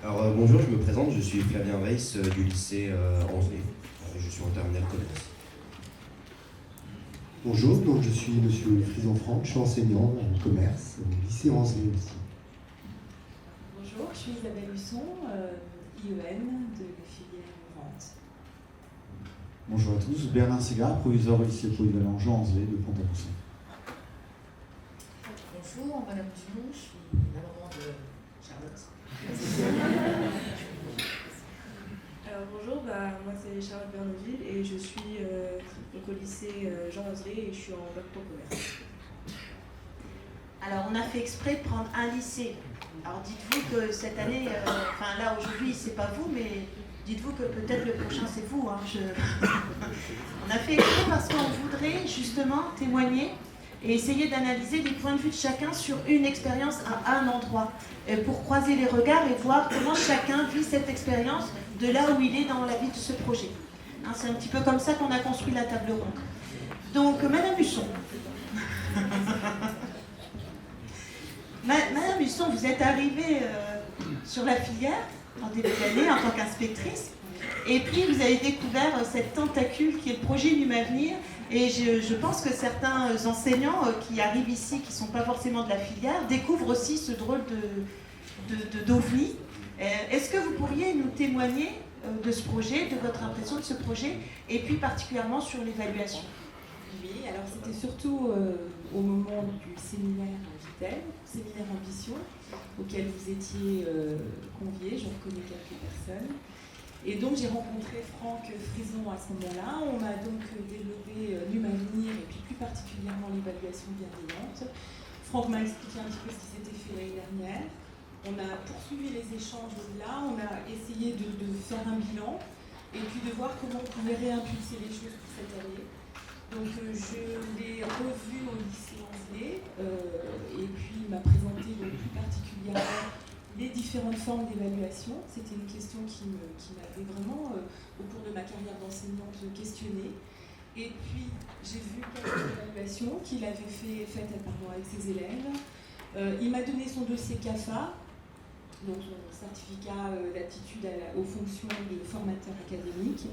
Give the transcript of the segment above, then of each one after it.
Alors bonjour, je me présente, je suis Flavien Weiss du lycée Anzelay. Je suis en terminale commerce. Bonjour, donc je suis Monsieur Frison-Franck, je suis enseignant en commerce au lycée Anzelay aussi. Bonjour, je suis Isabelle Husson, IEN de la filière vente. Bonjour à tous, Bernard Ségard, proviseur au lycée polyvalent Jean Anzelay de Pont-à-Mousson. Bonjour, Madame Dumont, je suis la maman de Charlotte. Alors bonjour, moi c'est Charlotte Bernoville et je suis donc au lycée Jean Anzelay et je suis en bac pro commerce. Alors on a fait exprès de prendre un lycée. Alors dites-vous que cette année, là aujourd'hui c'est pas vous, mais dites-vous que peut-être le prochain c'est vous. On a fait exprès parce qu'on voudrait justement témoigner et essayer d'analyser les points de vue de chacun sur une expérience à un endroit, pour croiser les regards et voir comment chacun vit cette expérience de là où il est dans la vie de ce projet. C'est un petit peu comme ça qu'on a construit la table ronde. Donc, Madame Husson. Madame Husson, vous êtes arrivée sur la filière en début d'année en tant qu'inspectrice, et puis vous avez découvert cette tentacule qui est le projet Numavenir. Et je pense que certains enseignants qui arrivent ici, qui ne sont pas forcément de la filière, découvrent aussi ce drôle d'ovni. Est-ce que vous pourriez nous témoigner de ce projet, de votre impression de ce projet, et puis particulièrement sur l'évaluation? Oui, alors c'était surtout au moment du séminaire Vitel, séminaire Ambition, auquel vous étiez conviés, je reconnais quelques personnes. Et donc j'ai rencontré Franck Frison à ce moment-là. On a donc développé Numavenir et puis plus particulièrement l'évaluation bienveillante. Franck m'a expliqué un petit peu ce qui s'était fait l'année dernière. On a poursuivi les échanges là, on a essayé de faire un bilan et puis de voir comment on pouvait réimpulser les choses pour cette année. Donc je l'ai revu au lycée Anzelay et puis il m'a présenté donc plus particulièrement les différentes formes d'évaluation. C'était une question qui m'avait vraiment, au cours de ma carrière d'enseignante, questionnée. Et puis, j'ai vu quelques évaluations qu'il avait faites avec ses élèves. Il m'a donné son dossier CAFA, donc son certificat d'aptitude aux fonctions de formateur académique.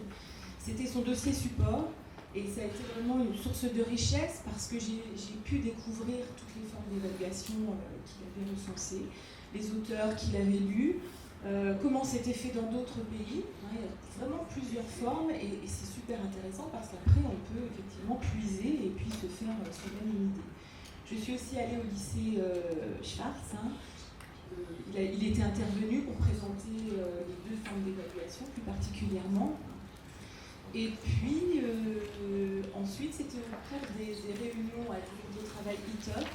C'était son dossier support. Et ça a été vraiment une source de richesse parce que j'ai pu découvrir toutes les formes d'évaluation qu'il avait recensées, les auteurs qu'il avait lus, comment c'était fait dans d'autres pays. Il y a vraiment plusieurs formes et c'est super intéressant parce qu'après on peut effectivement puiser et puis se faire soi-même une idée. Je suis aussi allée au lycée Schwartz. Il était intervenu pour présenter les deux formes d'évaluation plus particulièrement. Et puis ensuite c'était au cours des réunions à groupe de travail ITOP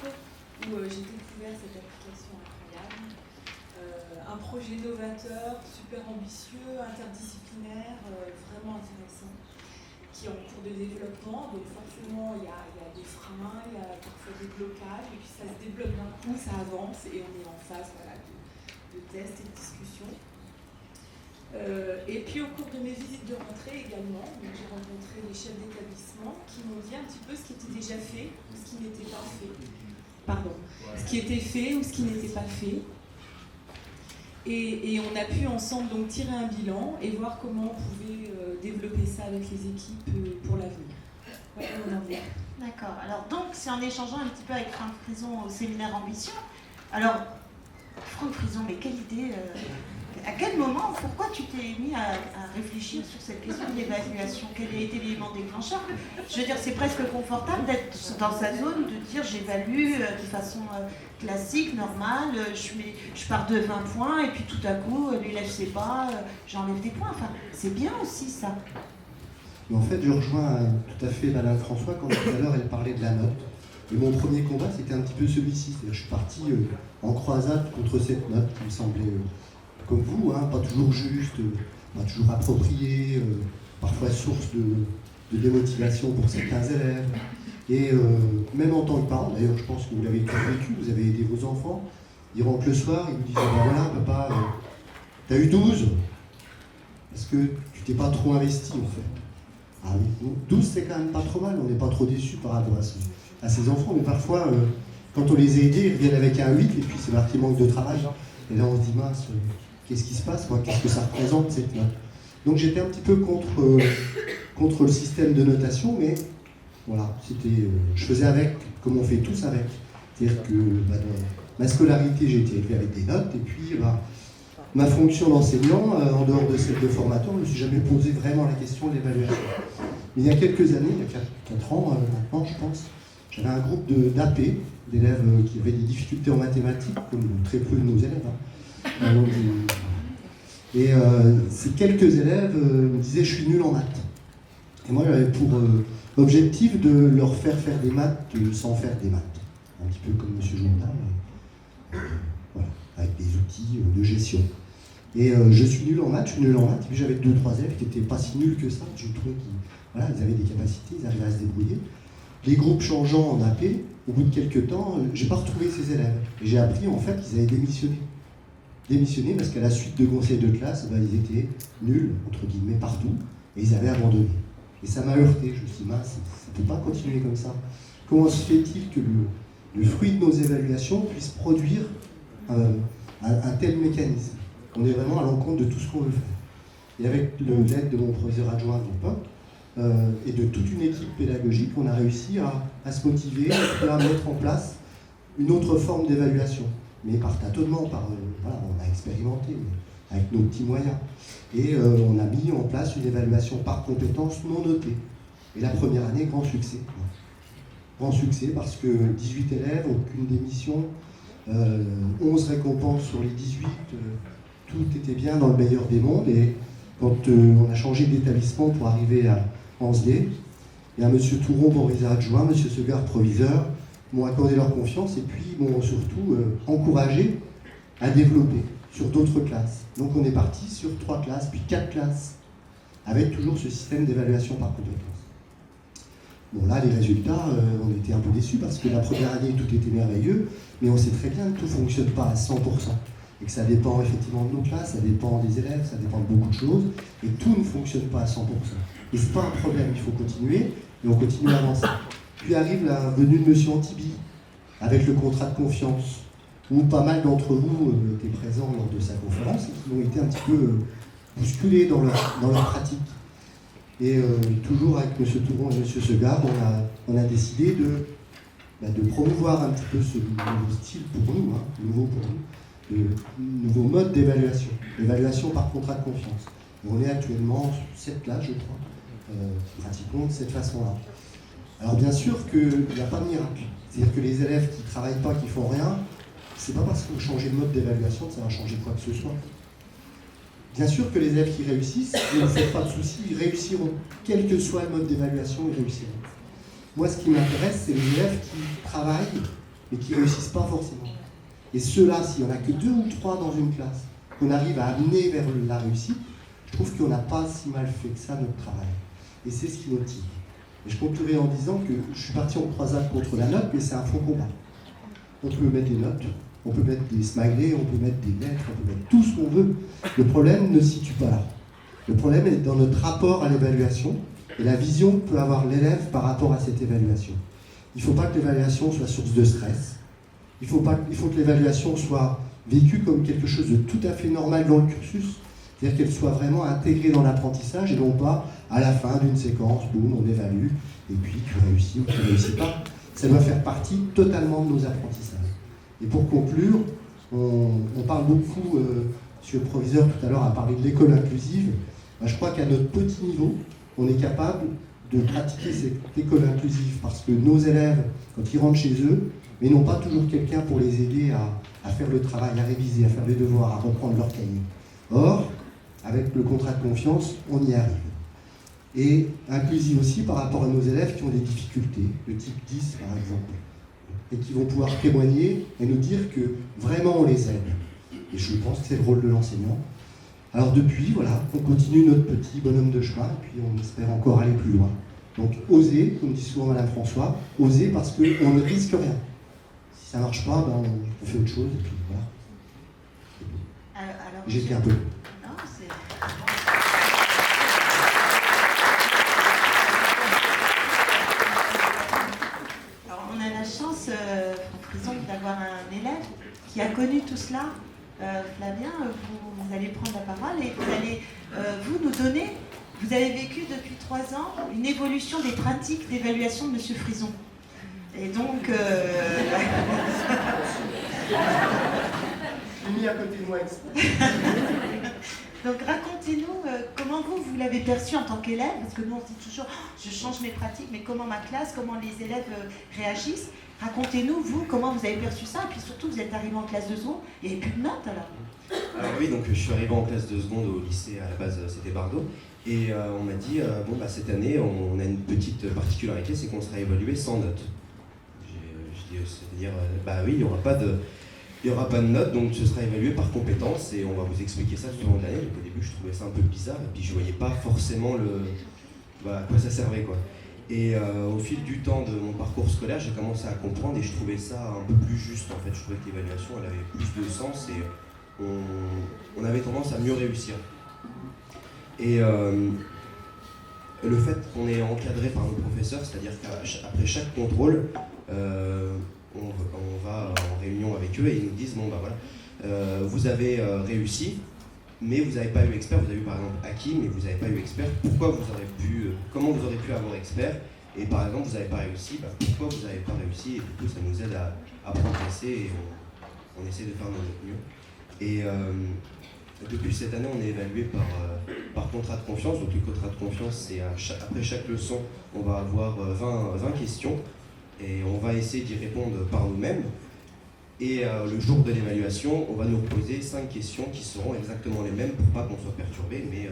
où j'ai découvert cette application incroyable. Un projet novateur, super ambitieux, interdisciplinaire, vraiment intéressant, qui est en cours de développement. Donc forcément, il y a des freins, il y a parfois des blocages, et puis ça se débloque d'un coup, ça avance, et on est en phase de tests et de discussions. Et puis au cours de mes visites de rentrée également, j'ai rencontré les chefs d'établissement qui m'ont dit un petit peu ce qui était déjà fait ou ce qui n'était pas fait. Ce qui était fait ou ce qui n'était pas fait. Et on a pu ensemble donc tirer un bilan et voir comment on pouvait développer ça avec les équipes pour l'avenir. Ouais, on en vient. D'accord. Alors donc, c'est en échangeant un petit peu avec Franck Frison au séminaire Ambition. Alors, Franck Frison, mais quelle idée à quel moment, pourquoi tu t'es mis à réfléchir sur cette question de l'évaluation? Quel a été l'élément déclencheur? Je veux dire, c'est presque confortable d'être dans sa zone, de dire j'évalue de façon classique, normale, je pars de 20 points et puis tout à coup, l'élève ne sait pas, j'enlève des points. Enfin, c'est bien aussi ça. Mais en fait, je rejoins tout à fait Madame François quand tout à l'heure elle parlait de la note. Et mon premier combat, c'était un petit peu celui-ci. C'est-à-dire, je suis parti en croisade contre cette note qui me semblait... comme vous, pas toujours juste, pas toujours approprié, parfois source de démotivation pour certains élèves. Et même en tant que parent, d'ailleurs je pense que vous l'avez tous vécu, vous avez aidé vos enfants, ils rentrent le soir, ils vous disent voilà papa, t'as eu 12, est-ce que tu t'es pas trop investi en fait? Ah oui, donc 12 c'est quand même pas trop mal, on n'est pas trop déçus par rapport à ces enfants, mais parfois quand on les a aidés, ils reviennent avec un 8 et puis c'est marqué manque de travail. Et là on se dit mince, qu'est-ce qui se passe, quoi, qu'est-ce que ça représente cette note. Donc j'étais un petit peu contre le système de notation, mais voilà, je faisais avec, comme on fait tous avec. C'est-à-dire que dans ma scolarité, j'ai été élevé avec des notes, et puis ma fonction d'enseignant, en dehors de celle de formateur, je ne me suis jamais posé vraiment la question de l'évaluation. Mais il y a quelques années, il y a 4 ans maintenant, je pense, j'avais un groupe d'AP, d'élèves qui avaient des difficultés en mathématiques, comme très peu de nos élèves. Et ces quelques élèves me disaient « je suis nul en maths ». Et moi, j'avais pour objectif de leur faire des maths sans faire des maths. Un petit peu comme M. Jourdain, voilà, avec des outils de gestion. Et je suis nul en maths, et puis j'avais 2-3 élèves qui n'étaient pas si nuls que ça. Je trouvais qu'ils avaient des capacités, ils arrivaient à se débrouiller. Les groupes changeant en AP, au bout de quelques temps, j'ai pas retrouvé ces élèves. Et j'ai appris en fait qu'ils avaient démissionné. Démissionné parce qu'à la suite de conseils de classe, ils étaient nuls, entre guillemets, partout, et ils avaient abandonné. Et ça m'a heurté, je me suis dit, mince, ça ne peut pas continuer comme ça. Comment se fait-il que le fruit de nos évaluations puisse produire un tel mécanisme? On est vraiment à l'encontre de tout ce qu'on veut faire. Et avec l'aide de mon proviseur adjoint de l'époque, et de toute une équipe pédagogique, on a réussi à se motiver, à mettre en place une autre forme d'évaluation. Mais par tâtonnement, on a expérimenté, mais avec nos petits moyens. Et on a mis en place une évaluation par compétences non notée. Et la première année, grand succès. Grand succès parce que 18 élèves, aucune démission, 11 récompenses sur les 18, tout était bien dans le meilleur des mondes. Et quand on a changé d'établissement pour arriver à Anzelay, il y a M. Touron, proviseur adjoint, M. Segar, proviseur, m'ont accordé leur confiance et puis m'ont surtout encouragé à développer sur d'autres classes. Donc on est parti sur 3 classes, puis 4 classes, avec toujours ce système d'évaluation par compétences. Bon là, les résultats, on était un peu déçus parce que la première année, tout était merveilleux, mais on sait très bien que tout ne fonctionne pas à 100%. Et que ça dépend effectivement de nos classes, ça dépend des élèves, ça dépend de beaucoup de choses, et tout ne fonctionne pas à 100%. Et ce n'est pas un problème, il faut continuer, et on continue à avancer. Puis arrive la venue de M. Antibi, avec le contrat de confiance, où pas mal d'entre vous étaient présents lors de sa conférence et qui ont été un petit peu bousculés dans leur pratique. Et toujours avec M. Touron et M. Segar, on a décidé de promouvoir un petit peu ce nouveau style pour nous, nouveau pour nous, de nouveau mode d'évaluation, l'évaluation par contrat de confiance. Et on est actuellement sur 7 classes, je crois, pratiquement de cette façon-là. Alors bien sûr qu'il n'y a pas de miracle. C'est-à-dire que les élèves qui ne travaillent pas, qui ne font rien, c'est pas parce que vous changez de mode d'évaluation que ça va changer quoi que ce soit. Bien sûr que les élèves qui réussissent, ne vous faites pas de soucis, ils réussiront. Quel que soit le mode d'évaluation, ils réussiront. Moi, ce qui m'intéresse, c'est les élèves qui travaillent, mais qui ne réussissent pas forcément. Et ceux-là, s'il n'y en a que 2 ou 3 dans une classe, qu'on arrive à amener vers la réussite, je trouve qu'on n'a pas si mal fait que ça notre travail. Et c'est ce qui motive. Et je conclurai en disant que je suis parti en croisade contre la note, mais c'est un faux combat. On peut mettre des notes, on peut mettre des smileys, on peut mettre des lettres, on peut mettre tout ce qu'on veut. Le problème ne se situe pas là. Le problème est dans notre rapport à l'évaluation et la vision que peut avoir l'élève par rapport à cette évaluation. Il ne faut pas que l'évaluation soit source de stress. Il faut que l'évaluation soit vécue comme quelque chose de tout à fait normal dans le cursus. C'est-à-dire qu'elle soit vraiment intégrée dans l'apprentissage et non pas à la fin d'une séquence, boum, on évalue, et puis tu réussis ou tu ne réussis pas. Ça doit faire partie totalement de nos apprentissages. Et pour conclure, on parle beaucoup, monsieur le proviseur tout à l'heure a parlé de l'école inclusive. Je crois qu'à notre petit niveau, on est capable de pratiquer cette école inclusive parce que nos élèves, quand ils rentrent chez eux, mais n'ont pas toujours quelqu'un pour les aider à faire le travail, à réviser, à faire les devoirs, à reprendre leur cahier. Or, avec le contrat de confiance, on y arrive. Et inclusive aussi par rapport à nos élèves qui ont des difficultés, de type 10 par exemple, et qui vont pouvoir témoigner et nous dire que vraiment on les aide. Et je pense que c'est le rôle de l'enseignant. Alors depuis, voilà, on continue notre petit bonhomme de chemin, et puis on espère encore aller plus loin. Donc oser, comme dit souvent Madame François, oser parce qu'on ne risque rien. Si ça ne marche pas, ben, on fait autre chose, et puis voilà. J'ai été un peu... Non, c'est... Alors, on a la chance, en prison, d'avoir un élève qui a connu tout cela. Flavien, vous allez et vous allez vous nous donner, vous avez vécu depuis 3 ans une évolution des pratiques d'évaluation de M. Frison. Et donc... J'ai mis à côté de moi. Donc racontez-nous comment vous l'avez perçu en tant qu'élève, parce que nous on se dit toujours je change mes pratiques, mais comment ma classe, comment les élèves réagissent. Racontez-nous, vous, comment vous avez perçu ça, et puis surtout vous êtes arrivé en classe de seconde, il n'y avait plus de notes alors. Alors oui, donc je suis arrivé en classe de seconde au lycée, à la base c'était Bardot, et on m'a dit, bon bah cette année on a une petite particularité, c'est qu'on sera évalué sans notes. J'ai dit, c'est-à-dire, bah oui, il n'y aura pas de notes, donc ce sera évalué par compétences et on va vous expliquer ça tout au long de l'année. Donc au début, je trouvais ça un peu bizarre et puis je voyais pas forcément à quoi ça servait, quoi. Et au fil du temps de mon parcours scolaire, j'ai commencé à comprendre et je trouvais ça un peu plus juste en fait. Je trouvais que l'évaluation, elle avait plus de sens et on avait tendance à mieux réussir. Et le fait qu'on est encadré par nos professeurs, c'est-à-dire qu'après chaque contrôle, on va en réunion avec eux et ils nous disent bon bah voilà, vous avez réussi, mais vous n'avez pas eu expert. Vous avez eu par exemple acquis, mais vous n'avez pas eu expert. Comment vous aurez pu avoir expert? Et par exemple vous n'avez pas réussi, bah, pourquoi vous n'avez pas réussi? Et du coup ça nous aide à progresser et on essaie de faire notre mieux. Et depuis cette année on est évalué par contrat de confiance. Donc le contrat de confiance c'est après chaque leçon on va avoir 20 questions. Et on va essayer d'y répondre par nous-mêmes. Et le jour de l'évaluation, on va nous poser 5 questions qui seront exactement les mêmes pour pas qu'on soit perturbé, mais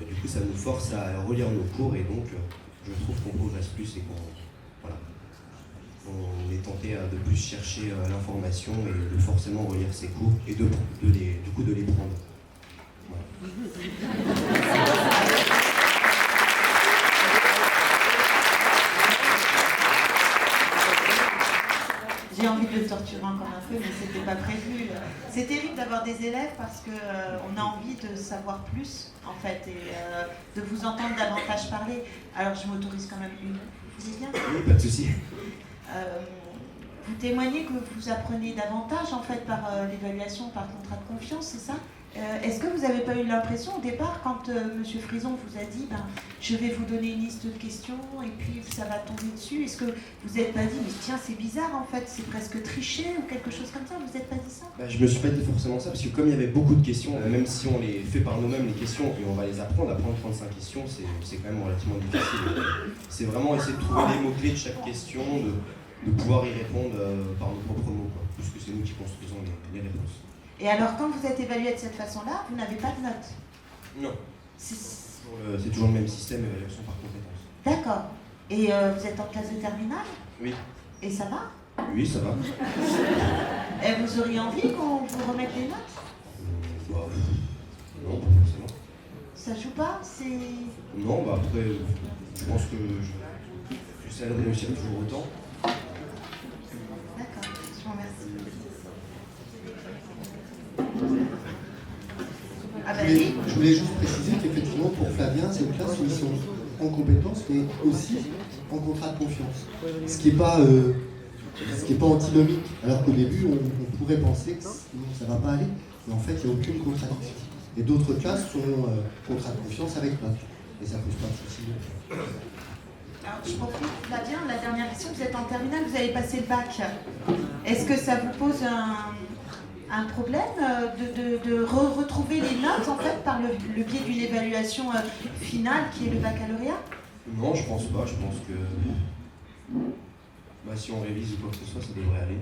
du coup ça nous force à relire nos cours et donc je trouve qu'on progresse plus et on est tenté de plus chercher l'information et de forcément relire ses cours et du coup de les prendre. Voilà. J'ai envie de le torturer encore un peu, mais c'était pas prévu. C'est terrible d'avoir des élèves parce qu'on a envie de savoir plus, en fait, et de vous entendre davantage parler. Alors, je m'autorise quand même une. Vous voulez bien? Oui, pas de souci. Vous témoignez que vous apprenez davantage, en fait, par l'évaluation, par contrat de confiance, c'est ça? Est-ce que vous n'avez pas eu l'impression au départ, quand M. Frison vous a dit je vais vous donner une liste de questions et puis ça va tomber dessus, est-ce que vous n'êtes pas dit mais tiens c'est bizarre en fait, c'est presque triché ou quelque chose comme ça? Vous n'êtes pas dit ça? Je me suis pas dit forcément ça parce que comme il y avait beaucoup de questions, même si on les fait par nous-mêmes les questions et on va les apprendre 35 questions, c'est quand même relativement difficile. C'est vraiment essayer de trouver les mots-clés de chaque question, de pouvoir y répondre par nos propres mots, quoi, puisque c'est nous qui construisons les réponses. Et alors, quand vous êtes évalué de cette façon-là, vous n'avez pas de notes? Non. C'est toujours le même système, évaluation par compétence. D'accord. Et vous êtes en classe de terminale? Oui. Et ça va? Oui, ça va. Et vous auriez envie qu'on vous remette les notes? Non, pas forcément. Ça joue pas? Non, après, je pense que j'essaie de réussir toujours autant. D'accord, je vous remercie. Ah bah oui. Je voulais juste préciser qu'effectivement, pour Flavien, c'est une classe où ils sont en compétences, mais aussi en contrat de confiance. Ce qui n'est pas antinomique. Alors qu'au début, on pourrait penser que sinon, ça ne va pas aller, mais en fait, il n'y a aucune contradiction. Et d'autres classes sont contrat de confiance avec notes. Et ça ne pose pas de soucis. Alors, je profite, Flavien, la dernière question, vous êtes en terminale, vous avez passé le bac. Est-ce que ça vous pose un problème de retrouver les notes en fait par le biais d'une évaluation finale qui est le baccalauréat? Non, je pense pas. Je pense que si on révise ou quoi que ce soit, ça devrait aller.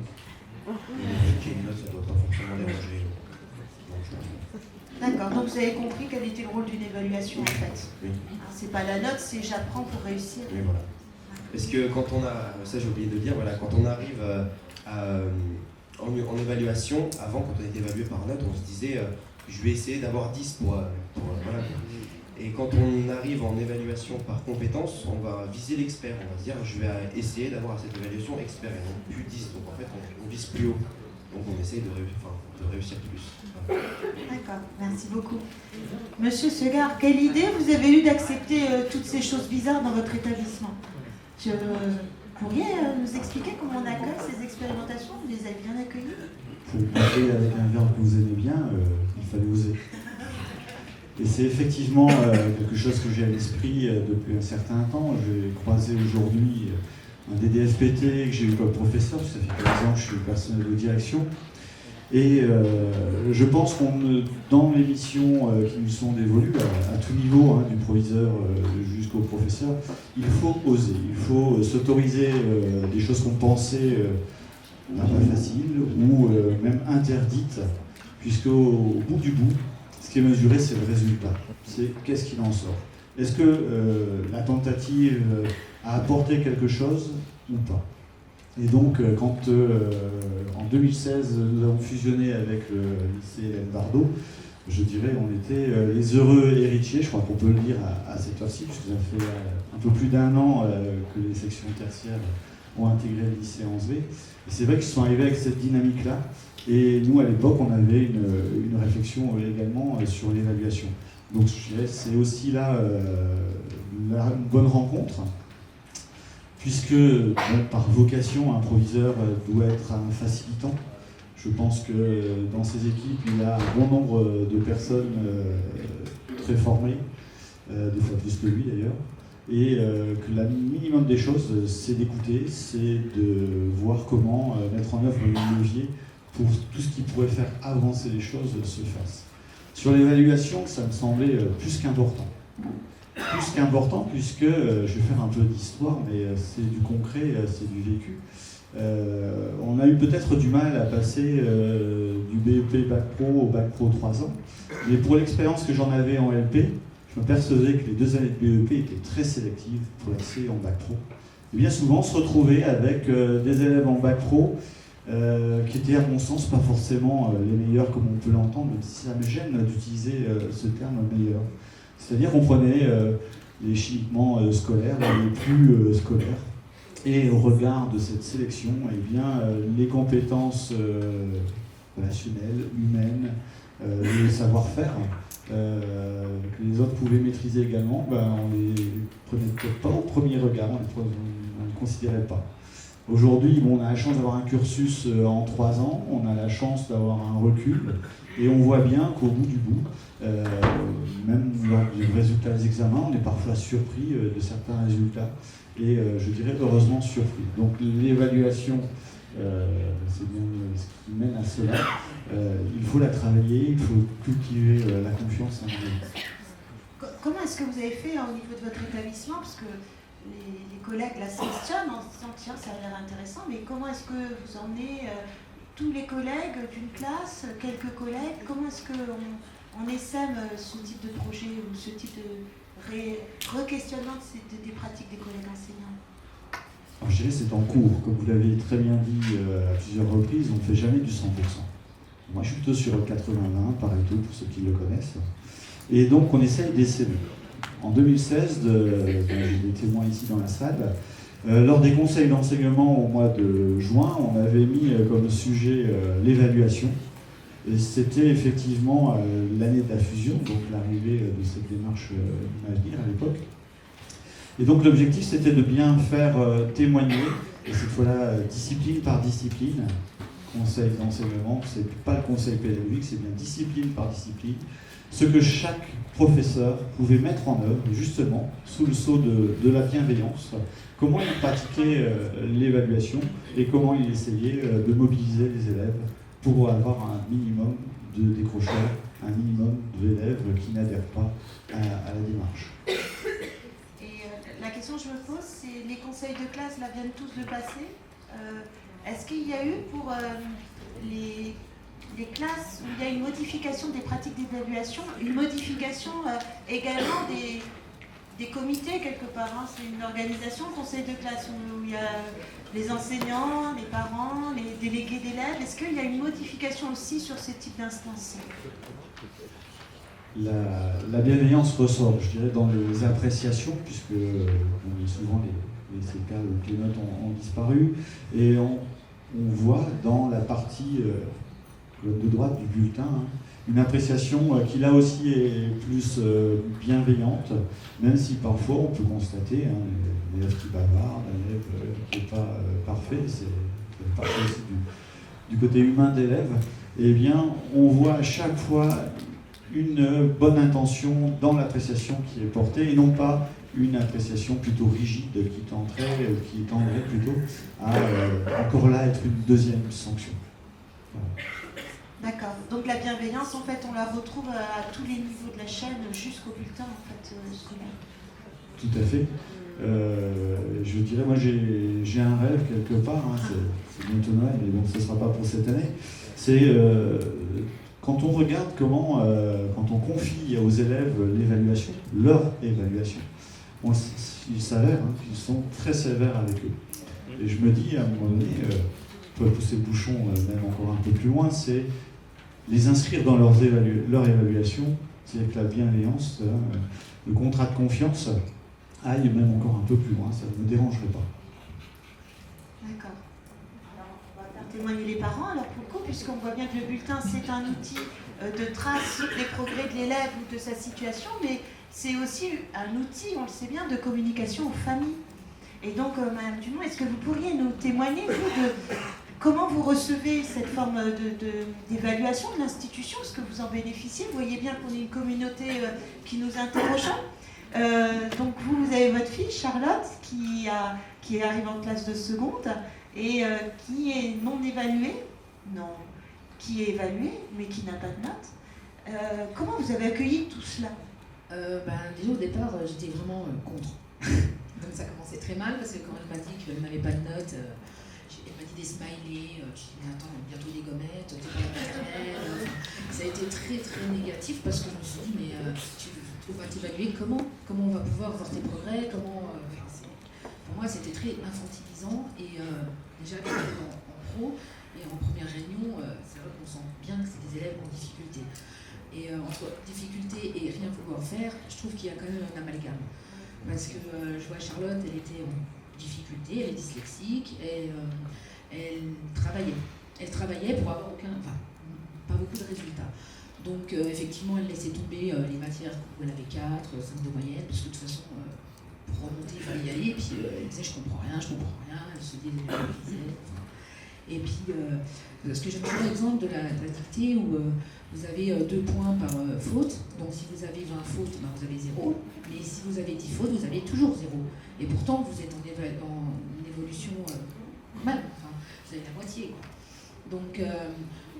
Et une note, ça ne doit pas forcément déranger. D'accord, donc vous avez compris quel était le rôle d'une évaluation en fait. Oui. C'est pas la note, c'est j'apprends pour réussir. Oui, voilà. Parce que quand on a, ça j'ai oublié de dire, voilà, quand on arrive en évaluation, avant quand on était évalué par note, on se disait je vais essayer d'avoir 10 pour voilà. Et quand on arrive en évaluation par compétence, on va viser l'expert, on va se dire je vais essayer d'avoir cette évaluation expert et non plus 10, donc en fait on vise plus haut, donc on essaye de réussir plus. Voilà. D'accord, merci beaucoup. Monsieur Segard, quelle idée vous avez eue d'accepter toutes ces choses bizarres dans votre établissement? Vous pourriez nous expliquer comment on accueille ces expérimentations? Vous les avez bien accueillies? Pour parler avec un verbe que vous aimez bien, il fallait oser. Et c'est effectivement quelque chose que j'ai à l'esprit depuis un certain temps. J'ai croisé aujourd'hui un des DFPT que j'ai eu comme professeur, ça fait 15 ans que je suis personnel de direction. Et je pense qu'on, dans les missions qui nous sont dévolues, à tout niveau, hein, du proviseur jusqu'au professeur, il faut oser, il faut s'autoriser des choses qu'on pensait pas faciles ou même interdites, puisqu'au bout du bout, ce qui est mesuré, c'est le résultat. C'est qu'est-ce qu'il en sort. Est-ce que la tentative a apporté quelque chose ou pas? Et donc, quand en 2016, nous avons fusionné avec le lycée Hélène Bardot, je dirais on était les heureux héritiers, je crois qu'on peut le dire à cette heure-ci, puisque ça fait un peu plus d'1 an que les sections tertiaires ont intégré le lycée Anzelet. Et c'est vrai qu'ils sont arrivés avec cette dynamique-là. Et nous, à l'époque, on avait une réflexion également sur l'évaluation. Donc, je dirais c'est aussi là une bonne rencontre. Puisque, par vocation, un proviseur doit être un facilitant. Je pense que dans ses équipes, il y a un bon nombre de personnes très formées, des fois plus que lui d'ailleurs, et que le minimum des choses, c'est d'écouter, c'est de voir comment mettre en œuvre les leviers pour tout ce qui pourrait faire avancer les choses se fasse. Sur l'évaluation, ça me semblait plus qu'important. Plus qu'important, puisque, je vais faire un peu d'histoire, mais c'est du concret, c'est du vécu. On a eu peut-être du mal à passer du BEP Bac Pro au Bac Pro 3 ans, mais pour l'expérience que j'en avais en LP, je me percevais que les 2 années de BEP étaient très sélectives pour l'accès en Bac Pro. Et bien souvent, on se retrouvait avec des élèves en Bac Pro qui étaient, à mon sens, pas forcément les meilleurs comme on peut l'entendre, même si ça me gêne d'utiliser ce terme meilleur. C'est-à-dire qu'on prenait les chimiquement scolaires, les plus scolaires, et au regard de cette sélection, eh bien, les compétences relationnelles, humaines, le savoir-faire que les autres pouvaient maîtriser également, on ne les prenait peut-être pas au premier regard, on ne les considérait pas. Aujourd'hui, on a la chance d'avoir un cursus en 3 ans, on a la chance d'avoir un recul, et on voit bien qu'au bout du bout, même lors du résultat des examens, on est parfois surpris de certains résultats, et je dirais heureusement surpris. Donc l'évaluation, c'est bien ce qui mène à cela. Il faut la travailler, il faut cultiver la confiance en elle. Comment est-ce que vous avez fait au niveau de votre établissement? Parce que les collègues là se questionnent en se disant tiens, ça a l'air intéressant, mais comment est-ce que vous emmenez tous les collègues d'une classe, quelques collègues? Comment est-ce qu'on essaime ce type de projet ou ce type de re-questionnement des pratiques des collègues enseignants? Alors, je dirais c'est en cours. Comme vous l'avez très bien dit à plusieurs reprises, on ne fait jamais du 100%. Moi, je suis plutôt sur le 80-20, Pareto, pour ceux qui le connaissent. Et donc, on essaye d'essaimer. En 2016, j'ai des témoins ici dans la salle, lors des conseils d'enseignement au mois de juin, on avait mis comme sujet l'évaluation. Et c'était effectivement l'année de la fusion, donc l'arrivée de cette démarche Imavenir à l'époque. Et donc l'objectif, c'était de bien faire témoigner, et cette fois-là, discipline par discipline, conseil d'enseignement, c'est pas le conseil pédagogique, c'est bien discipline par discipline, ce que chaque professeur pouvait mettre en œuvre, justement, sous le sceau de la bienveillance, comment il pratiquait l'évaluation et comment il essayait de mobiliser les élèves pour avoir un minimum de décrocheurs, un minimum d'élèves qui n'adhèrent pas à la démarche. Et la question que je me pose, c'est les conseils de classe là viennent tous de passer. Est-ce qu'il y a eu pour les classes où il y a une modification des pratiques d'évaluation, une modification également des comités quelque part, hein? C'est une organisation, conseil de classe, où il y a les enseignants, les parents, les délégués d'élèves. Est-ce qu'il y a une modification aussi sur ce type d'instance? La bienveillance ressort, je dirais, dans les appréciations, puisque souvent ces cas où les notes ont disparu, et on voit dans la partie de droite du bulletin, une appréciation qui là aussi est plus bienveillante, même si parfois on peut constater un élève qui bavarde, un élève qui n'est pas parfait, c'est parfois aussi du côté humain d'élève, et bien on voit à chaque fois une bonne intention dans l'appréciation qui est portée et non pas une appréciation plutôt rigide qui tendrait plutôt à encore là être une deuxième sanction. Voilà. D'accord. Donc la bienveillance, en fait, on la retrouve à tous les niveaux de la chaîne jusqu'au bulletin, en fait, scolaire. Tout à fait. Je dirais, moi j'ai un rêve quelque part, hein, c'est bientôt Noël, mais bon, ce ne sera pas pour cette année. C'est quand on regarde comment, quand on confie aux élèves l'évaluation, leur évaluation, il s'avère qu'ils sont très sévères avec eux. Et je me dis, à un moment donné, on peut pousser le bouchon même encore un peu plus loin, c'est les inscrire dans leur évaluation, c'est-à-dire que la bienveillance, le contrat de confiance, aille même encore un peu plus loin, ça ne me dérangerait pas. D'accord. Alors, on va faire témoigner les parents, alors pour le coup, puisqu'on voit bien que le bulletin, c'est un outil de trace des progrès de l'élève ou de sa situation, mais c'est aussi un outil, on le sait bien, de communication aux familles. Et donc, Madame Dumont, est-ce que vous pourriez nous témoigner, vous, de comment vous recevez cette forme d'évaluation de l'institution? Est-ce que vous en bénéficiez? Vous voyez bien qu'on est une communauté qui nous interroge. Donc vous avez votre fille Charlotte qui arrive en classe de seconde et qui est non évaluée, non, qui est évaluée mais qui n'a pas de note. Comment vous avez accueilli tout cela? Déjà au départ j'étais vraiment contre. Donc ça commençait très mal parce que quand elle m'a dit qu'elle n'avait pas de note, elle m'a dit des smileys, je dis mais attends, bientôt des gommettes, t'es pas la maternelle. Ça a été très très négatif parce que je me suis dit mais on va t'évaluer comment on va pouvoir voir tes progrès, pour moi c'était très infantilisant et déjà en pro et en première réunion, c'est vrai qu'on sent bien que c'est des élèves en difficulté. Et entre difficulté et rien vouloir faire, je trouve qu'il y a quand même un amalgame. Parce que je vois Charlotte, elle était en difficulté, elle est dyslexique, et elle travaillait pour avoir pas beaucoup de résultats. Donc effectivement, elle laissait tomber les matières où elle avait 4, 5 de moyenne, parce que de toute façon, pour remonter, il fallait y aller, et puis elle disait je comprends rien, elle se dédémobilisait. Et puis, ce que j'aime bien l'exemple de la dictée où vous avez 2 points par faute, donc si vous avez 20 fautes, vous avez 0, mais si vous avez 10 fautes, vous avez toujours 0. Et pourtant, vous êtes en évolution normale, vous avez la moitié, quoi. Donc,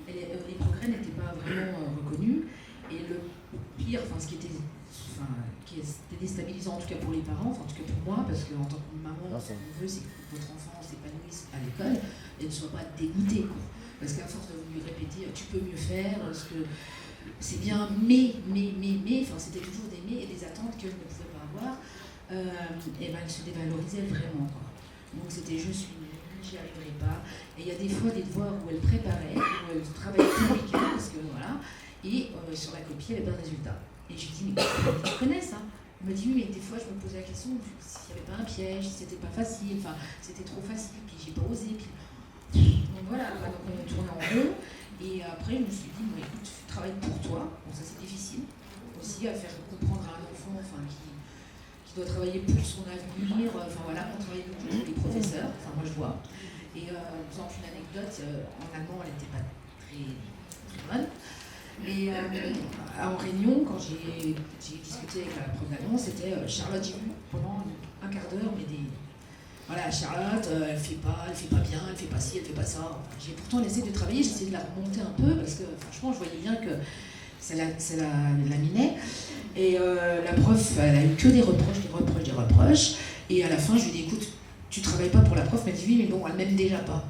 les progrès n'étaient pas vraiment reconnus. Et le pire, ce qui était déstabilisant en tout cas pour les parents, en tout cas pour moi, parce qu'en tant que maman, ce qu'on veut, c'est que votre enfant s'épanouisse à l'école et ne soit pas dégoûté, quoi. Parce qu'à force de lui répéter tu peux mieux faire, parce que c'est bien, mais, c'était toujours des mais et des attentes qu'elle ne pouvait pas avoir, et elle se dévalorisait vraiment, quoi. Donc c'était je suis nulle, j'y arriverai pas. Et il y a des fois des devoirs où elle préparait, où elle travaillait tout le week-end, parce que voilà, et sur la copie, elle avait pas de résultat. Et je lui dis, mais tu connais ça? Elle me dit, oui, mais des fois, je me posais la question s'il n'y avait pas un piège, si c'était pas facile, c'était trop facile, puis j'ai pas osé. Donc voilà, donc on tournait en rond. Et après, je me suis dit, bon, écoute, tu travailles pour toi. Bon, ça, c'est difficile aussi à faire comprendre à un enfant qui doit travailler pour son avenir. Voilà, on travaille beaucoup pour les professeurs, moi je vois. Et par exemple, une anecdote, en allemand, elle n'était pas très bonne. Et en réunion, quand j'ai discuté avec la prof d'allemand, c'était Charlotte, j'ai vu pendant un quart d'heure, mais voilà, Charlotte, elle fait pas bien, elle fait pas ci, elle fait pas ça. J'ai pourtant essayé de travailler, j'ai essayé de la remonter un peu, parce que franchement, je voyais bien que ça la minait. Et la prof, elle a eu que des reproches. Et à la fin, je lui ai dit, écoute, tu travailles pas pour la prof, elle m'a dit, oui, mais bon, elle m'aime déjà pas.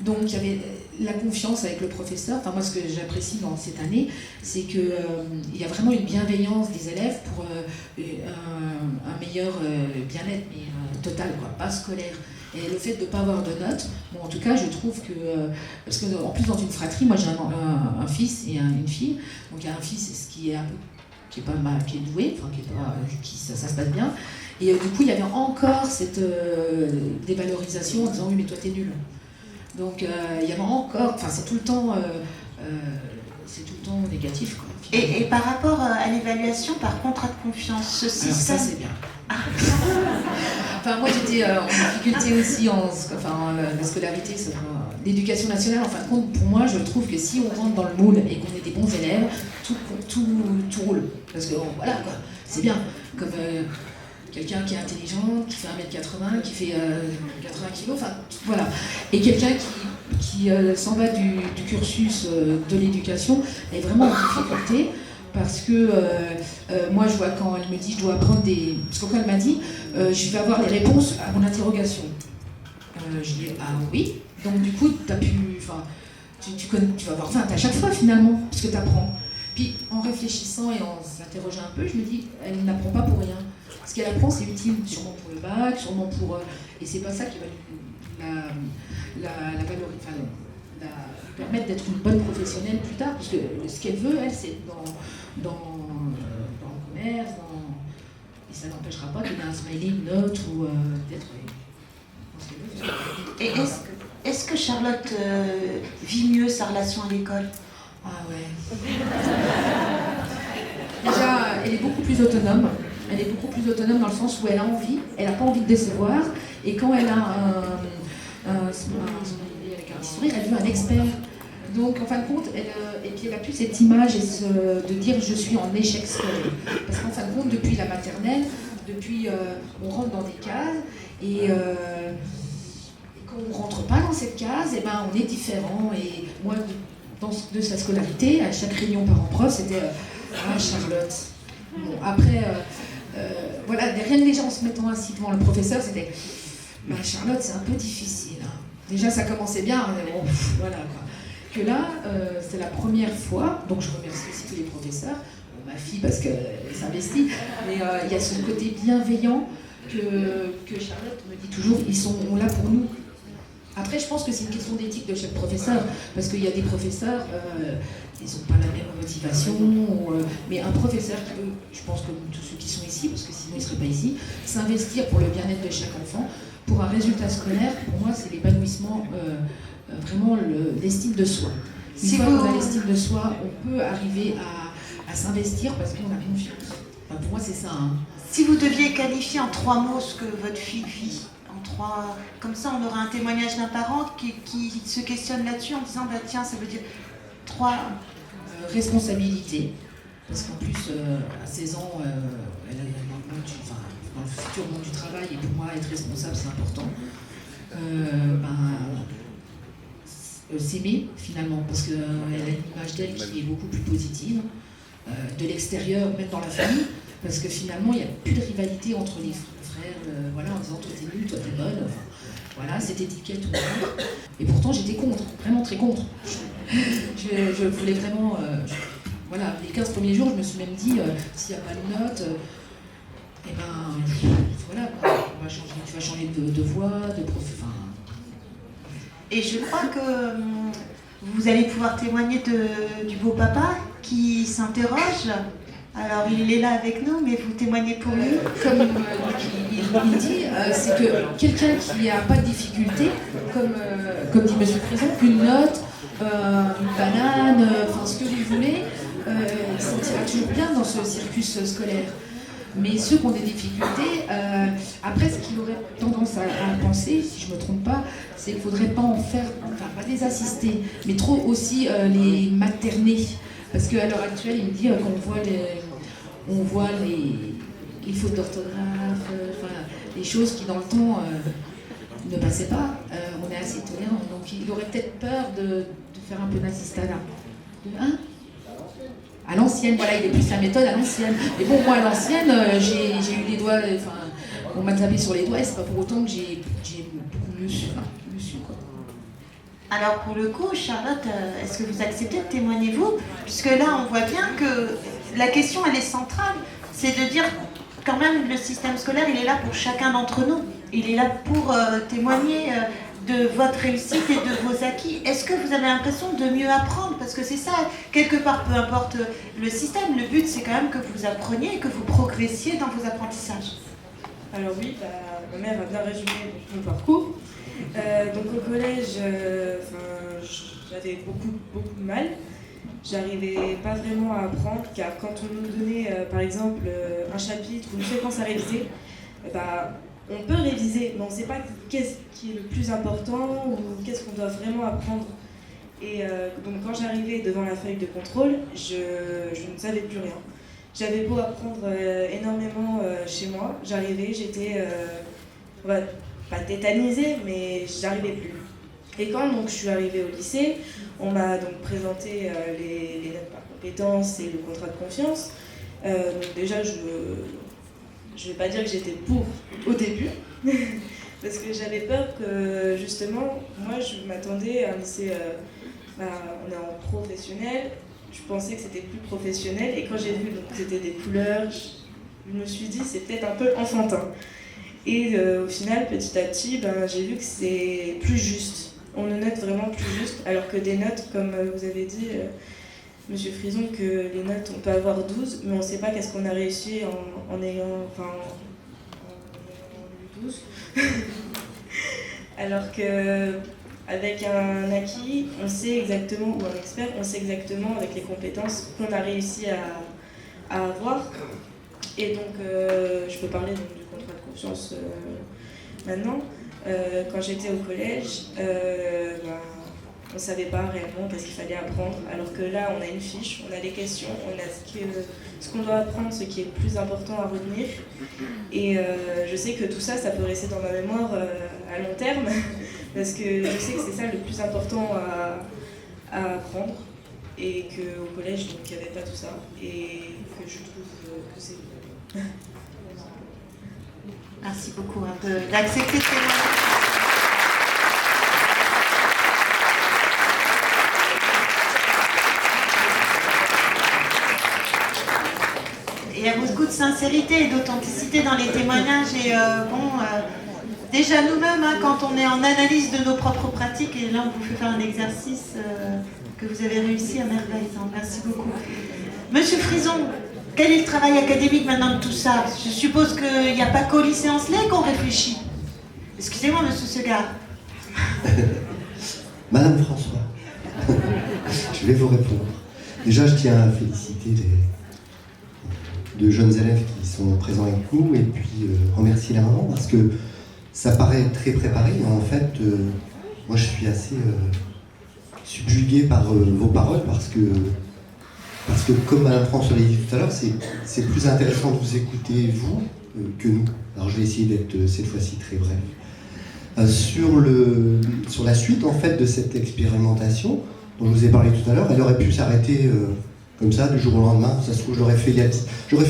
Donc il y avait la confiance avec le professeur. Moi, ce que j'apprécie dans cette année, c'est qu'il y a vraiment une bienveillance des élèves pour un meilleur bien-être, mais total, quoi, pas scolaire. Et le fait de ne pas avoir de notes, en tout cas, je trouve que... parce qu'en plus, dans une fratrie, moi j'ai un fils et une fille. Donc il y a un fils qui est qui est doué, ça se passe bien. Et du coup, il y avait encore cette dévalorisation en disant, oui, mais toi, t'es nul. Donc il y avait encore, c'est tout le temps négatif, quoi. Et par rapport à l'évaluation par contrat de confiance, alors, ça c'est bien. Moi j'étais en difficulté aussi la scolarité, l'éducation nationale. En fin de compte, pour moi, je trouve que si on rentre dans le moule et qu'on est des bons élèves, tout roule. Parce que voilà, quoi, c'est bien. Comme quelqu'un qui est intelligent, qui fait 1m80, qui fait 80 kg, enfin voilà. Et quelqu'un qui s'en va du cursus de l'éducation est vraiment en difficulté. Parce que moi, je vois quand elle me dit, je dois apprendre des... Parce que quand elle m'a dit, je vais avoir les réponses à mon interrogation. Je dis, ah oui. Donc du coup, tu vas avoir faim à chaque fois finalement, parce que tu apprends. Puis en réfléchissant et en s'interrogeant un peu, je me dis, elle n'apprend pas pour rien. Ce qu'elle apprend, c'est utile sûrement pour le bac, sûrement pour... et c'est pas ça qui va la permettre d'être une bonne professionnelle plus tard, parce que ce qu'elle veut, elle, c'est dans le commerce, et ça n'empêchera pas de donner un smiley, une note, ou d'être... Et est-ce que Charlotte vit mieux sa relation à l'école? Ah ouais. Déjà, elle est beaucoup plus autonome. Elle est beaucoup plus autonome dans le sens où elle a envie, elle n'a pas envie de décevoir, et quand elle a un smiley avec un petit sourire, elle veut un expert. Donc, en fin de compte, et puis elle a plus cette image de dire je suis en échec scolaire. Parce qu'en fin de compte, depuis la maternelle, on rentre dans des cases, et quand on ne rentre pas dans cette case, ben, on est différent. Et moi, de sa scolarité, à chaque réunion parents-prof, c'était ah, Charlotte. Bon, après, voilà, rien que déjà en se mettant assis devant le professeur, c'était bah, Charlotte, c'est un peu difficile. Hein. Déjà, ça commençait bien, mais bon, voilà quoi. Que là, c'est la première fois, donc je remercie aussi tous les professeurs, ma fille parce qu'elle s'investit, mais il y a ce côté bienveillant que Charlotte me dit toujours, ils sont là pour nous. Après, je pense que c'est une question d'éthique de chaque professeur, parce qu'il y a des professeurs, ils n'ont pas la même motivation, mais un professeur qui veut, je pense comme tous ceux qui sont ici, parce que sinon ils ne seraient pas ici, s'investir pour le bien-être de chaque enfant, pour un résultat scolaire, pour moi c'est l'épanouissement, vraiment l'estime de soi. Une fois qu'on a l'estime de soi, on peut arriver à s'investir parce qu'on a confiance. Enfin, pour moi c'est ça. Hein. Si vous deviez qualifier en 3 mots ce que votre fille vit, comme ça on aura un témoignage d'un parent qui se questionne là-dessus en disant bah tiens ça veut dire 3 responsabilité, parce qu'en plus à 16 ans elle a dans le futur monde du travail, et pour moi être responsable c'est important. S'aimer finalement, parce qu'elle a une image d'elle qui est beaucoup plus positive, de l'extérieur, même dans la famille, parce que finalement il n'y a plus de rivalité entre les frères, voilà, en disant toi t'es nulle, toi t'es bonne, enfin, voilà, cette étiquette ou pas. Et pourtant j'étais contre, vraiment très contre. Je voulais vraiment, voilà, les 15 premiers jours je me suis même dit, s'il n'y a pas de note, et ben voilà, tu vas changer de voix, de prof, enfin. Et je crois que vous allez pouvoir témoigner du beau papa qui s'interroge. Alors il est là avec nous, mais vous témoignez pour lui. Comme il dit, c'est que quelqu'un qui n'a pas de difficulté, comme dit M. Prison, une note, une banane, enfin ce que vous voulez, il se sentira toujours bien dans ce circuit scolaire. Mais ceux qui ont des difficultés, après ce qu'il aurait tendance à penser, si je ne me trompe pas, c'est qu'il ne faudrait pas en faire, enfin pas les assister, mais trop aussi les materner. Parce qu'à l'heure actuelle, il me dit qu'on voit les fautes d'orthographe, les choses qui dans le temps ne passaient pas. On est assez tolérant, donc il aurait peut-être peur de faire un peu d'assistanat. Hein? À l'ancienne, voilà, il est plus la méthode à l'ancienne. Mais bon, moi à l'ancienne, j'ai eu les doigts, enfin, on m'a tapé sur les doigts et c'est pas pour autant que j'ai beaucoup mieux su, quoi. Alors pour le coup, Charlotte, est-ce que vous acceptez de témoigner vous? Puisque là, on voit bien que la question, elle est centrale. C'est de dire, quand même, le système scolaire, il est là pour chacun d'entre nous. Il est là pour témoigner de votre réussite et de vos acquis. Est-ce que vous avez l'impression de mieux apprendre? Parce que c'est ça, quelque part, peu importe le système, le but, c'est quand même que vous appreniez et que vous progressiez dans vos apprentissages. Alors oui, ma mère a bien résumé mon parcours. Donc au collège, j'avais beaucoup de mal. J'arrivais pas vraiment à apprendre, car quand on nous donnait par exemple un chapitre ou une séquence à réviser, on peut réviser, mais on ne sait pas qu'est-ce qui est le plus important ou qu'est-ce qu'on doit vraiment apprendre. Et donc quand j'arrivais devant la feuille de contrôle, je ne savais plus rien. J'avais beau apprendre énormément chez moi, j'arrivais, j'étais pas tétanisée, mais j'arrivais plus. Et quand donc, je suis arrivée au lycée, on m'a donc présenté les notes par compétences et le contrat de confiance. Donc déjà, je ne vais pas dire que j'étais pour au début, parce que j'avais peur que justement, moi je m'attendais à un lycée, on est en professionnel, je pensais que c'était plus professionnel, et quand j'ai vu que c'était des couleurs, je me suis dit c'est peut-être un peu enfantin. Et au final, petit à petit, j'ai vu que c'est plus juste. On nous note vraiment plus juste, alors que des notes, comme vous avez dit, Monsieur Frison, que les notes, on peut avoir 12, mais on ne sait pas qu'est-ce qu'on a réussi en ayant eu 12. Alors qu'avec un acquis, on sait exactement, ou un expert, on sait exactement avec les compétences qu'on a réussi à avoir. Et donc, je peux parler donc, du contrat de confiance maintenant. Quand j'étais au collège, on ne savait pas réellement qu'est-ce qu'il fallait apprendre, alors que là, on a une fiche, on a les questions, on a ce qu'on doit apprendre, ce qui est le plus important à retenir. Et je sais que tout ça, ça peut rester dans ma mémoire à long terme, parce que je sais que c'est ça le plus important à apprendre, et qu'au collège, donc, il n'y avait pas tout ça, et que je trouve que c'est... Merci beaucoup d'accepter ce témoignage. Il y a beaucoup de sincérité et d'authenticité dans les témoignages. Et déjà nous-mêmes, quand on est en analyse de nos propres pratiques, et là on vous fait faire un exercice que vous avez réussi à merveille. Merci beaucoup. Monsieur Frison, quel est le travail académique maintenant de tout ça? Je suppose qu'il n'y a pas qu'au lycée Ancelet qu'on réfléchit. Excusez-moi, monsieur Segard. Madame François, je vais vous répondre. Déjà, je tiens à féliciter les deux jeunes élèves qui sont présents avec nous et puis remercier la maman parce que ça paraît très préparé. En fait, moi, je suis assez subjugué par vos paroles parce que comme Madame François l'a dit tout à l'heure, c'est plus intéressant de vous écouter, vous, que nous. Alors je vais essayer d'être cette fois-ci très bref. Sur la suite, en fait, de cette expérimentation, dont je vous ai parlé tout à l'heure, elle aurait pu s'arrêter comme ça, du jour au lendemain. Ça se trouve, j'aurais fait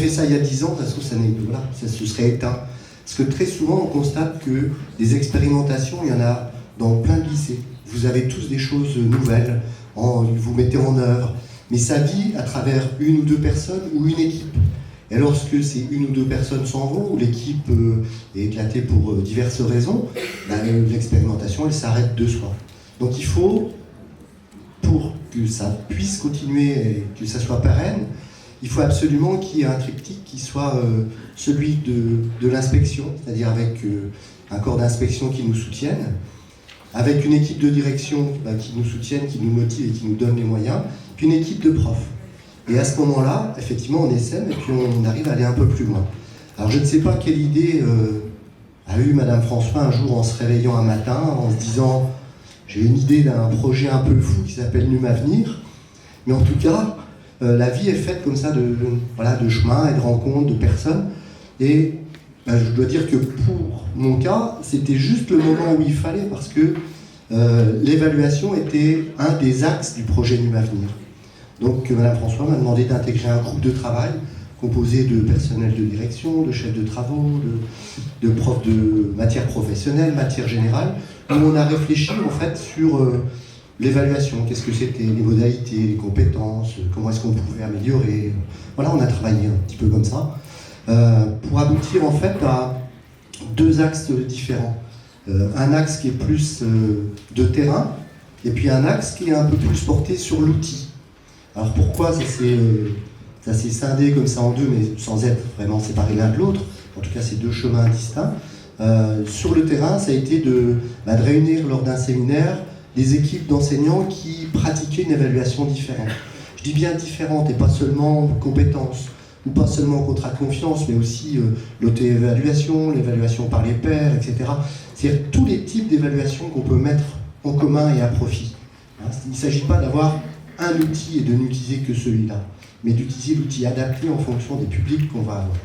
ça il y a 10 ans, ça se trouve, ça se serait éteint. Parce que très souvent, on constate que des expérimentations, il y en a dans plein de lycées. Vous avez tous des choses nouvelles, vous mettez en œuvre, mais ça vit à travers une ou deux personnes ou une équipe. Et lorsque ces une ou deux personnes s'en vont, ou l'équipe est éclatée pour diverses raisons, l'expérimentation, elle s'arrête de soi. Donc il faut, pour que ça puisse continuer et que ça soit pérenne, il faut absolument qu'il y ait un triptyque qui soit celui de l'inspection, c'est-à-dire avec un corps d'inspection qui nous soutienne, avec une équipe de direction qui nous soutienne, qui nous motive et qui nous donne les moyens, puis une équipe de profs. Et à ce moment-là, effectivement, on essaime et puis on arrive à aller un peu plus loin. Alors je ne sais pas quelle idée a eu Madame François un jour en se réveillant un matin, en se disant « j'ai une idée d'un projet un peu fou qui s'appelle Num Avenir », mais en tout cas, la vie est faite comme ça de chemins et de rencontres, de personnes. Et je dois dire que pour mon cas, c'était juste le moment où il fallait parce que l'évaluation était un des axes du projet Num Avenir. Donc Madame François m'a demandé d'intégrer un groupe de travail composé de personnel de direction, de chefs de travaux, de profs de matière professionnelle, matière générale, où on a réfléchi en fait sur l'évaluation, qu'est-ce que c'était, les modalités, les compétences, comment est-ce qu'on pouvait améliorer. Voilà, on a travaillé un petit peu comme ça, pour aboutir en fait à deux axes différents. Un axe qui est plus de terrain, et puis un axe qui est un peu plus porté sur l'outil. Alors pourquoi ça s'est scindé comme ça en deux, mais sans être vraiment séparé l'un de l'autre, en tout cas c'est deux chemins distincts. Sur le terrain, ça a été de réunir lors d'un séminaire des équipes d'enseignants qui pratiquaient une évaluation différente. Je dis bien différente et pas seulement compétences, ou pas seulement contrat de confiance, mais aussi l'auto-évaluation, l'évaluation par les pairs, etc. C'est-à-dire tous les types d'évaluations qu'on peut mettre en commun et à profit. Hein, il ne s'agit pas d'avoir un outil et de n'utiliser que celui-là, mais d'utiliser l'outil adapté en fonction des publics qu'on va avoir.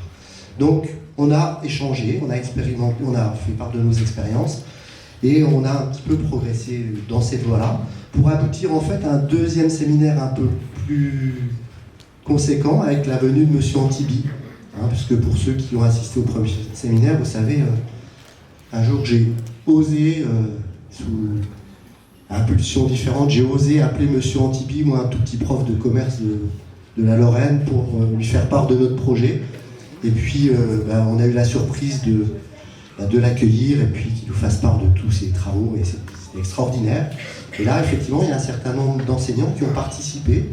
Donc, on a échangé, on a expérimenté, on a fait part de nos expériences, et on a un petit peu progressé dans cette voie-là, pour aboutir en fait à un deuxième séminaire un peu plus conséquent, avec la venue de Monsieur Antibi. Hein, puisque pour ceux qui ont assisté au premier séminaire, vous savez, un jour j'ai osé, sous impulsion différente, j'ai osé appeler Monsieur Antibi, moi un tout petit prof de commerce de la Lorraine, pour lui faire part de notre projet. Et puis on a eu la surprise de l'accueillir et puis qu'il nous fasse part de tous ses travaux, et c'est extraordinaire. Et là, effectivement, il y a un certain nombre d'enseignants qui ont participé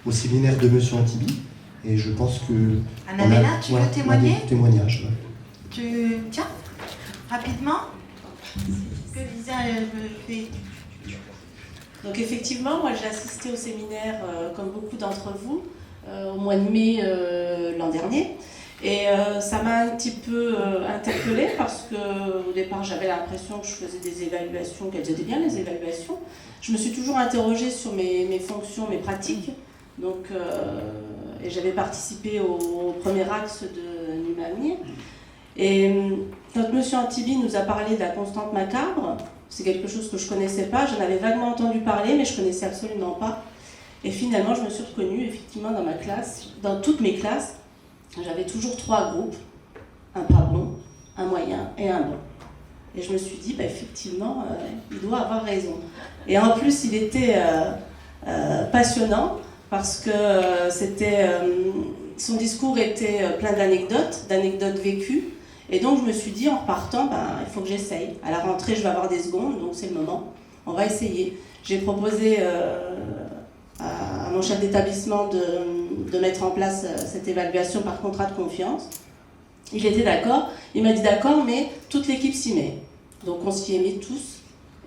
au séminaire de Monsieur Antibi, et je pense que... Annabella, tu veux témoigner? Des témoignages. Ouais. Tiens, rapidement. Que disait Donc effectivement, moi j'ai assisté au séminaire, comme beaucoup d'entre vous, au mois de mai l'an dernier. Et ça m'a un petit peu interpellée parce qu'au départ j'avais l'impression que je faisais des évaluations, qu'elles étaient bien les évaluations. Je me suis toujours interrogée sur mes fonctions, mes pratiques. Donc, et j'avais participé au premier axe de Numamir. Et quand M. Antibi nous a parlé de la constante macabre, c'est quelque chose que je ne connaissais pas, j'en avais vaguement entendu parler, mais je ne connaissais absolument pas. Et finalement, je me suis reconnue effectivement dans ma classe, dans toutes mes classes. J'avais toujours 3 groupes, un pas bon, un moyen et un bon. Et je me suis dit, effectivement, il doit avoir raison. Et en plus, il était passionnant parce que son discours était plein d'anecdotes vécues. Et donc, je me suis dit, en repartant, il faut que j'essaye. À la rentrée, je vais avoir des secondes, donc c'est le moment. On va essayer. J'ai proposé à mon chef d'établissement de mettre en place cette évaluation par contrat de confiance. Il était d'accord. Il m'a dit d'accord, mais toute l'équipe s'y met. Donc on s'y est mis tous.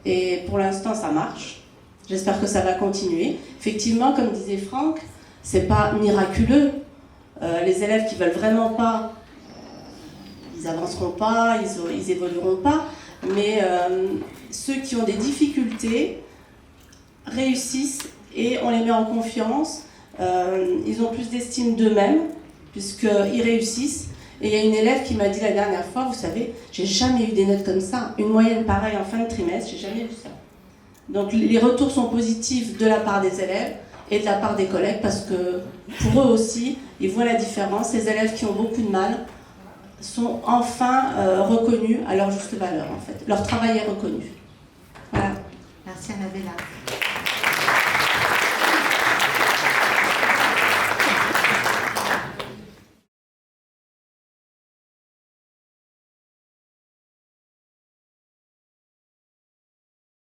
Et pour l'instant, ça marche. J'espère que ça va continuer. Effectivement, comme disait Franck, c'est pas miraculeux. Les élèves qui veulent vraiment pas, ils avanceront pas, ils évolueront pas. Mais ceux qui ont des difficultés réussissent et on les met en confiance. Ils ont plus d'estime d'eux-mêmes puisqu'ils réussissent. Et il y a une élève qui m'a dit la dernière fois, vous savez, j'ai jamais eu des notes comme ça, une moyenne pareille en fin de trimestre, j'ai jamais vu ça. Donc les retours sont positifs de la part des élèves et de la part des collègues parce que pour eux aussi, ils voient la différence. Les élèves qui ont beaucoup de mal sont enfin reconnus à leur juste valeur en fait. Leur travail est reconnu. Voilà. Merci Annabella.